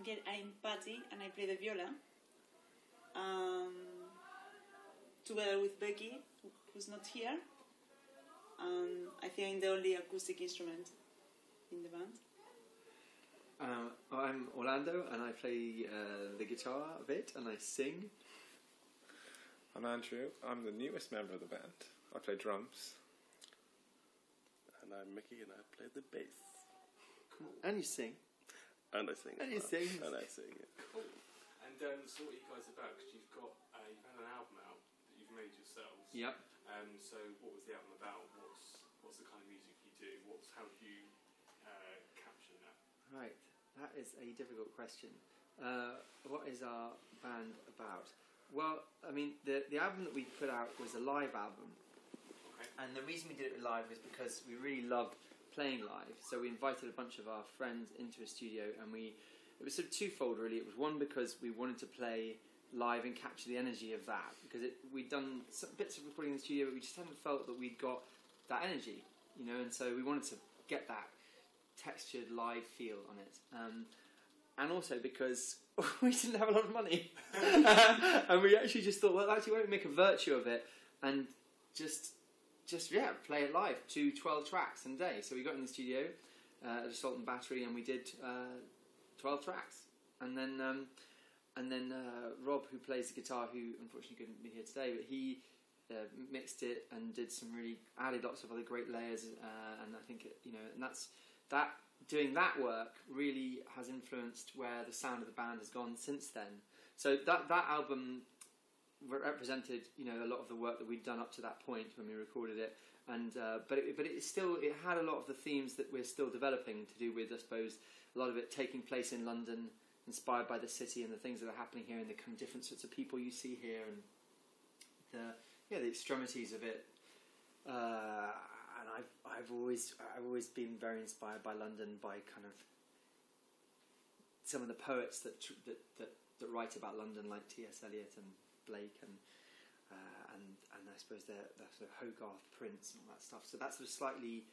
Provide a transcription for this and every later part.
again, I'm Patty, and I play the viola. Together with Becky, who's not here. I think I'm the only acoustic instrument in the band. I'm Orlando, and I play the guitar a bit, and I sing. I'm Andrew. I'm the newest member of the band. I play drums. And I'm Mickey, and I play the bass. Cool. And you sing. And I sing. And you sing. And I sing. Yeah. Cool. And so what are you guys about? Because you've had an album out that you've made yourselves. Yep. So what was the album about? What's the kind of music you do? How do you capture that? Right. That is a difficult question. What is our band about? Well, I mean, the album that we put out was a live album. Okay. And the reason we did it live was because we really loved playing live. So we invited a bunch of our friends into a studio, and it was sort of twofold, really. It was one because we wanted to play live and capture the energy of that, because we'd done some bits of recording in the studio, but we just hadn't felt that we'd got that energy, and so we wanted to get that textured live feel on it. And also because we didn't have a lot of money. And we actually just thought, well, actually, why don't we make a virtue of it and just play it live to 12 tracks in a day. So we got in the studio at Assault and Battery, and we did 12 tracks. And then Rob, who plays the guitar, who unfortunately couldn't be here today, but he mixed it and added lots of other great layers. And I think, and that doing that work really has influenced where the sound of the band has gone since then. So that album represented, a lot of the work that we'd done up to that point when we recorded it, and but it had a lot of the themes that we're still developing to do with, I suppose, a lot of it taking place in London, inspired by the city and the things that are happening here, and the kind of different sorts of people you see here, and the extremities of it. And I've always been very inspired by London, by kind of some of the poets that write about London, like T.S. Eliot and Blake, and I suppose the sort of Hogarth prints and all that stuff. So that's sort of slightly,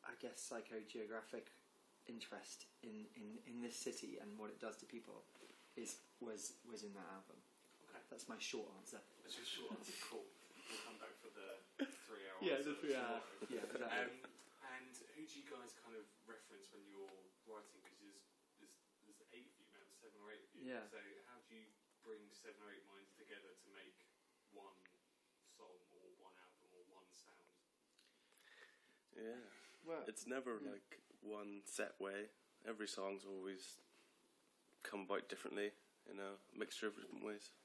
I guess, psychogeographic interest in this city and what it does to people was in that album. Okay, that's my short answer. That's your short answer. Cool. We'll come back for the 3 hour. Yeah, the 3 hour. Yeah, exactly. And who do you guys kind of reference when you're writing? Because there's 8 of you, man, 7 or 8 of you. Yeah. So how do you bring 7 or 8 minds together to make one song or one album or one sound? Yeah. Well, it's never like one set way. Every song's always come about differently, a mixture of different ways.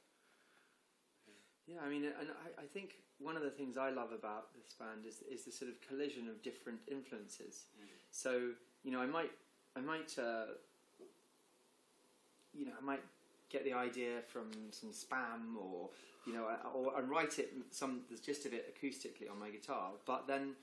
Yeah, I mean, and I think one of the things I love about this band is the sort of collision of different influences. So, I might get the idea from some Spam, or and write it the gist of it acoustically on my guitar. But then,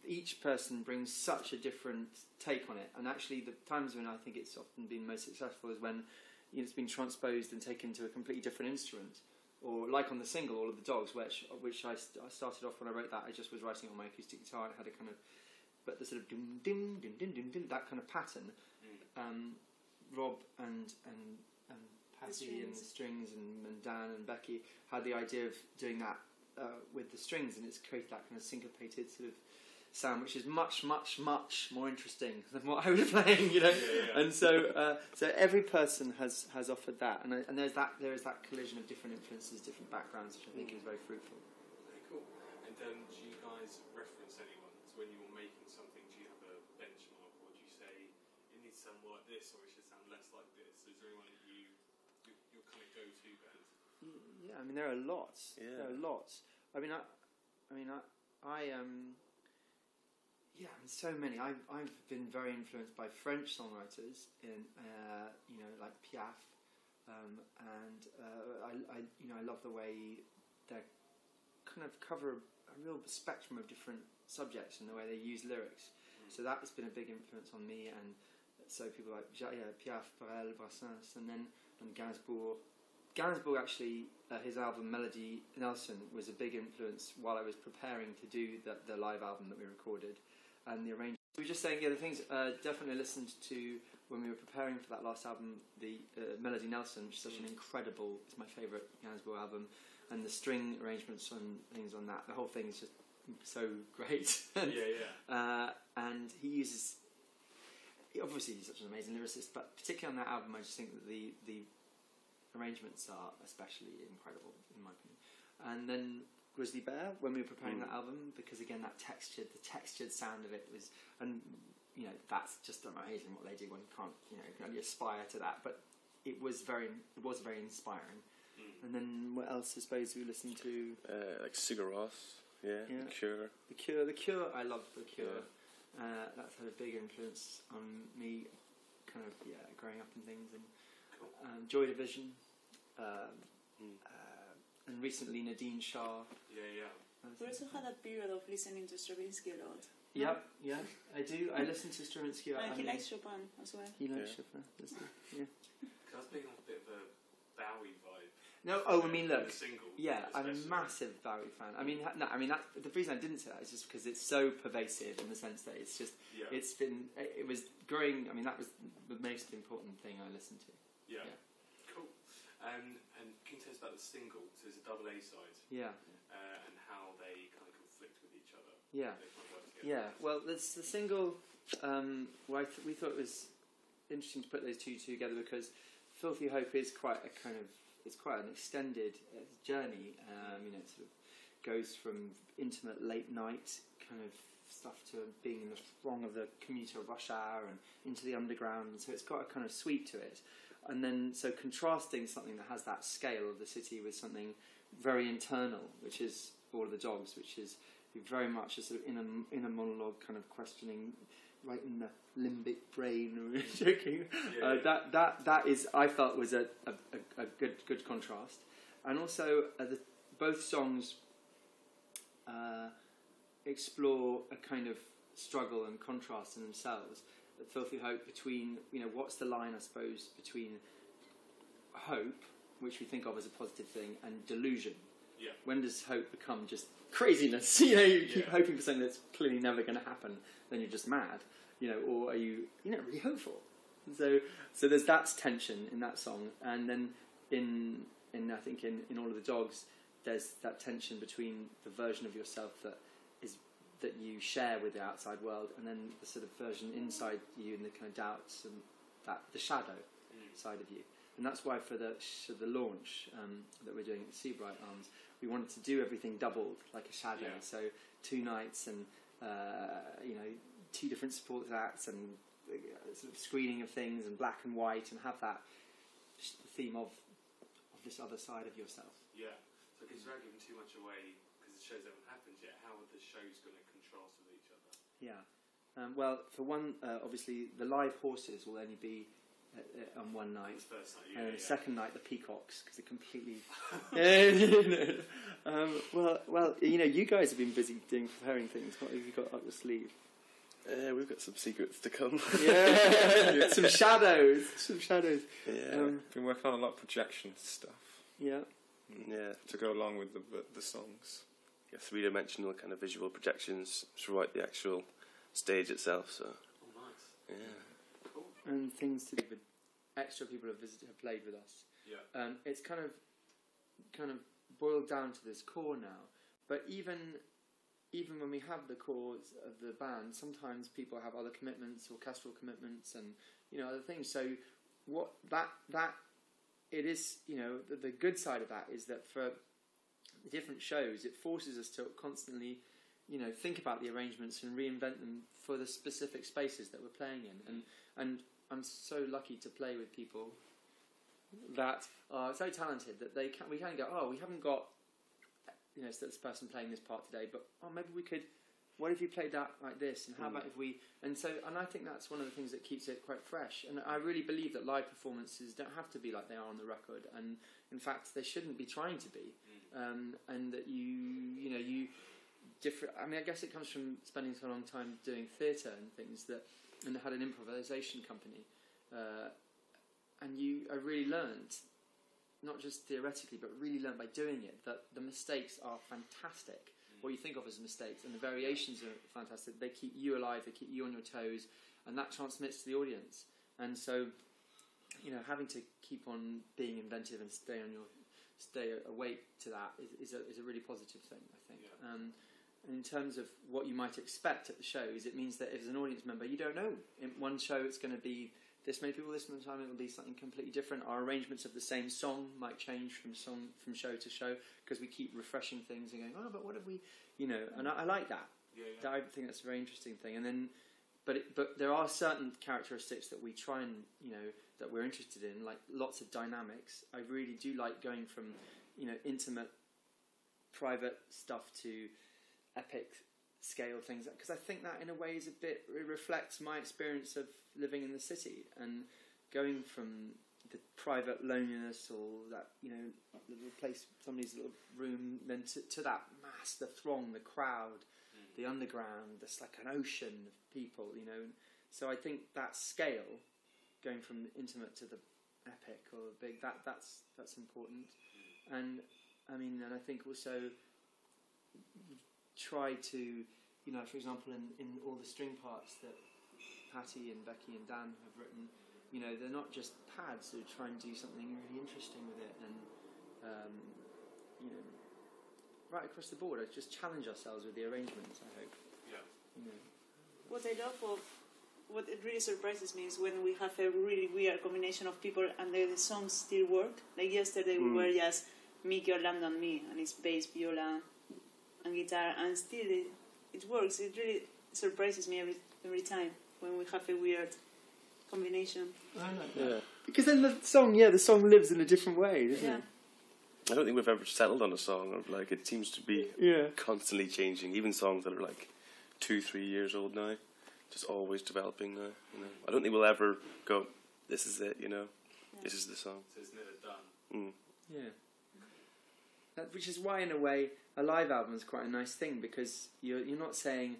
each person brings such a different take on it. And actually, the times when I think it's often been most successful is when it's been transposed and taken to a completely different instrument, or like on the single All of the Dogs, which I started off when I wrote that, I just was writing on my acoustic guitar, and it had a kind of, but the sort of dum dum dum dum dum dum, that kind of pattern. Rob and Patty and the strings, and Dan and Becky had the idea of doing that with the strings, and it's created that kind of syncopated sort of sound, which is much, much, much more interesting than what I was playing, Yeah. And so every person has offered that, and there is that collision of different influences, different backgrounds, which I think is very fruitful. Okay, cool. And do you guys reference anyone? So when you're making something, do you have a benchmark, or do you say it needs to sound more like this, or it should sound less like this? Is there anyone that your kind of go-to band? Yeah, I mean, there are lots. Yeah. There are lots. So many. I've been very influenced by French songwriters like Piaf, and I love the way they kind of cover a real spectrum of different subjects and the way they use lyrics. So that's been a big influence on me, and so people like Piaf, Brel, Brassens, and Gainsbourg. Gainsbourg actually, his album Melody Nelson was a big influence while I was preparing to do the live album that we recorded, and the arrangement We were just saying, the things definitely listened to when we were preparing for that last album, the Melody Nelson, which is such an incredible, it's my favourite Gainsbourg album, and the string arrangements and things on that, the whole thing is just so great. And obviously he's such an amazing lyricist, but particularly on that album, I just think that the arrangements are especially incredible, in my opinion. And then Grizzly Bear, when we were preparing that album, because again, the textured sound of it was, and that's just amazing what they do. One can't, you can only aspire to that. But it was very inspiring. And then what else? I suppose we listened to like Sigur Rós, The Cure. The Cure. I love The Cure. That's had a big influence on me, kind of growing up and things. And Joy Division, and recently Nadine Shah. We also had a period of listening to Stravinsky a lot. Yep, I do. I listen to Stravinsky. And he likes Chopin as well. He likes Chopin. I was picking up a bit of a Bowie vibe. No, I mean, look. I'm a massive Bowie fan. I mean, the reason I didn't say that is just because it's so pervasive in the sense that it's just, it was growing. I mean, that was the most important thing I listened to. Yeah. Cool. And can you tell us about the single? So it's a double A side. Yeah. And how they kind of conflict with each other. Yeah. They kind of work together. Well, the single. We thought it was interesting to put those two together because Filthy Hope is quite a kind of. It's quite an extended journey. It sort of goes from intimate late night kind of stuff to being in the throng of the commuter rush hour and into the underground. And so it's got a kind of sweep to it. And then so contrasting something that has that scale of the city with something very internal, which is All of the Dogs, which is very much a sort of inner monologue kind of questioning. Right in the limbic brain, joking. That is, I felt, was a good contrast, and also both songs explore a kind of struggle and contrast in themselves. Filthy Hope between, what's the line, I suppose, between hope, which we think of as a positive thing, and delusion. Yeah. When does hope become just craziness? You keep hoping for something that's clearly never going to happen, then you're just mad. Or are you, really hopeful? So there's that tension in that song, and then in I think in All of the Dogs, there's that tension between the version of yourself that you share with the outside world, and then the sort of version inside you and the kind of doubts and the shadow side of you. And that's why for the launch that we're doing at Seabright Arms, we wanted to do everything doubled, like a shadow. Yeah. So 2 nights and 2 different support acts and sort of screening of things and black and white, and have that the theme of this other side of yourself. Yeah. So because without giving too much away, because the shows haven't happened yet, how are the shows going to contrast with each other? Yeah. Well, for one, obviously the live horses will only be on one night, the first night, and the second night the peacocks, because they're completely. Well, you guys have been busy preparing things. What have you got up your sleeve? We've got some secrets to come. Yeah, some shadows. Yeah, been working on a lot of projection stuff. Yeah. To go along with the songs. Yeah, 3-dimensional kind of visual projections throughout the actual stage itself. So. Oh, nice. Yeah. Cool. And things to do with extra people have played with us. Yeah. It's kind of boiled down to this core now. But even when we have the cores of the band, sometimes people have other commitments, orchestral commitments, and other things. So what that it is, the good side of that is that for the different shows, it forces us to constantly, think about the arrangements and reinvent them for the specific spaces that we're playing in. And I'm so lucky to play with people that are so talented that we can go, oh, we haven't got. So this person playing this part today, but maybe we could. What if you played that like this? And how about if we? And I think that's one of the things that keeps it quite fresh. And I really believe that live performances don't have to be like they are on the record, and in fact, they shouldn't be trying to be. And that you different. I mean, I guess it comes from spending so long time doing theatre and things and had an improvisation company, and I really learned. Not just theoretically, but really learned by doing it, that the mistakes are fantastic what you think of as mistakes, and the variations are fantastic. They keep you alive, they keep you on your toes, and that transmits to the audience. And so, you know, having to keep on being inventive and stay awake to that is a really positive thing, I think. Yeah. And in terms of what you might expect at the shows, it means that as an audience member, you don't know. In one show, it's going to be this many people, this many time, it will be something completely different. Our arrangements of the same song might change from show to show, because we keep refreshing things and going, oh, but what have we, you know, and I like that. Yeah. I think that's a very interesting thing. And then, but there are certain characteristics that we try and, you know, that we're interested in, like lots of dynamics. I really do like going from, you know, intimate, private stuff to epic scale things, because I think that in a way it reflects my experience of living in the city and going from the private loneliness or that, you know, little place, somebody's little room, then to that mass, the throng, the crowd, the underground. There's like an ocean of people, you know. So I think that scale, going from intimate to the epic or big, that's important. And I mean, and I think also try to, you know, for example, in all the string parts that Patty and Becky and Dan have written, you know, they're not just pads. They try and do something really interesting with it, and you know, right across the board, I just challenge ourselves with the arrangements. I hope. Yeah. You know. What I love what it really surprises me is when we have a really weird combination of people and the songs still work. Like yesterday, we were just Mickey, Orlando, and me, and it's bass, viola, and guitar, and still it works. It really surprises me every time when we have a weird combination. I like that. Yeah. Because then the song lives in a different way, doesn't it? I don't think we've ever settled on a song. Of like, it seems to be constantly changing. Even songs that are like 2-3 years old now, just always developing now. You know, I don't think we'll ever go, this is it. You know, this is the song. So it's never done. Yeah. Which is why, in a way, a live album is quite a nice thing, because you're not saying,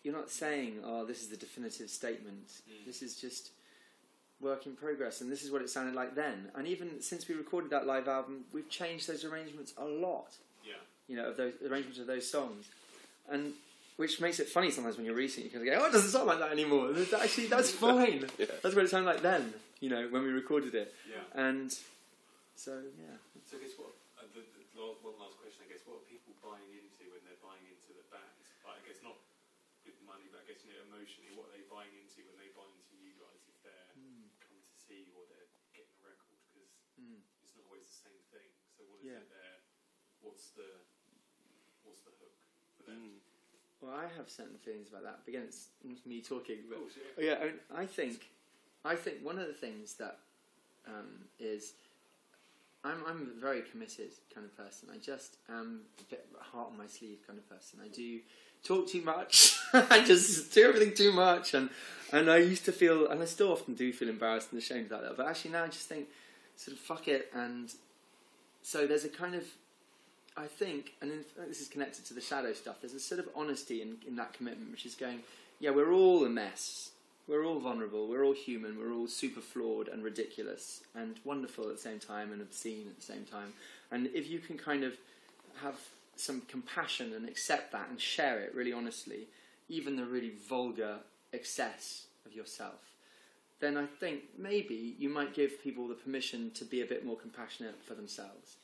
oh, this is the definitive statement. This is just work in progress, and this is what it sounded like then. And even since we recorded that live album, we've changed those arrangements a lot. Yeah. You know, of those arrangements of those songs, and which makes it funny sometimes when you're reading it, because you go, oh, it doesn't sound like that anymore. Actually, that's fine. That's what it sounded like then. You know, when we recorded it. Yeah. And so So I guess what one last question, I guess, what are people buying into when they're buying into the band? Like, I guess not with money, but I guess, you know, emotionally, what are they buying into when they buy into you guys, if they're coming to see you or they're getting a record? Because it's not always the same thing. So what is it there? What's the hook for them? Well, I have certain feelings about that. But again, it's me talking. But, Of course, I think one of the things that is, I'm a very committed kind of person. I just am a bit heart on my sleeve kind of person. I do talk too much. I just do everything too much, and I used to feel, and I still often do feel embarrassed and ashamed about that. But actually now I just think, sort of fuck it. And so there's a kind of, I think, and this is connected to the shadow stuff, there's a sort of honesty in that commitment, which is going, yeah, we're all a mess. We're all vulnerable, we're all human, we're all super flawed and ridiculous and wonderful at the same time and obscene at the same time. And if you can kind of have some compassion and accept that and share it really honestly, even the really vulgar excess of yourself, then I think maybe you might give people the permission to be a bit more compassionate for themselves.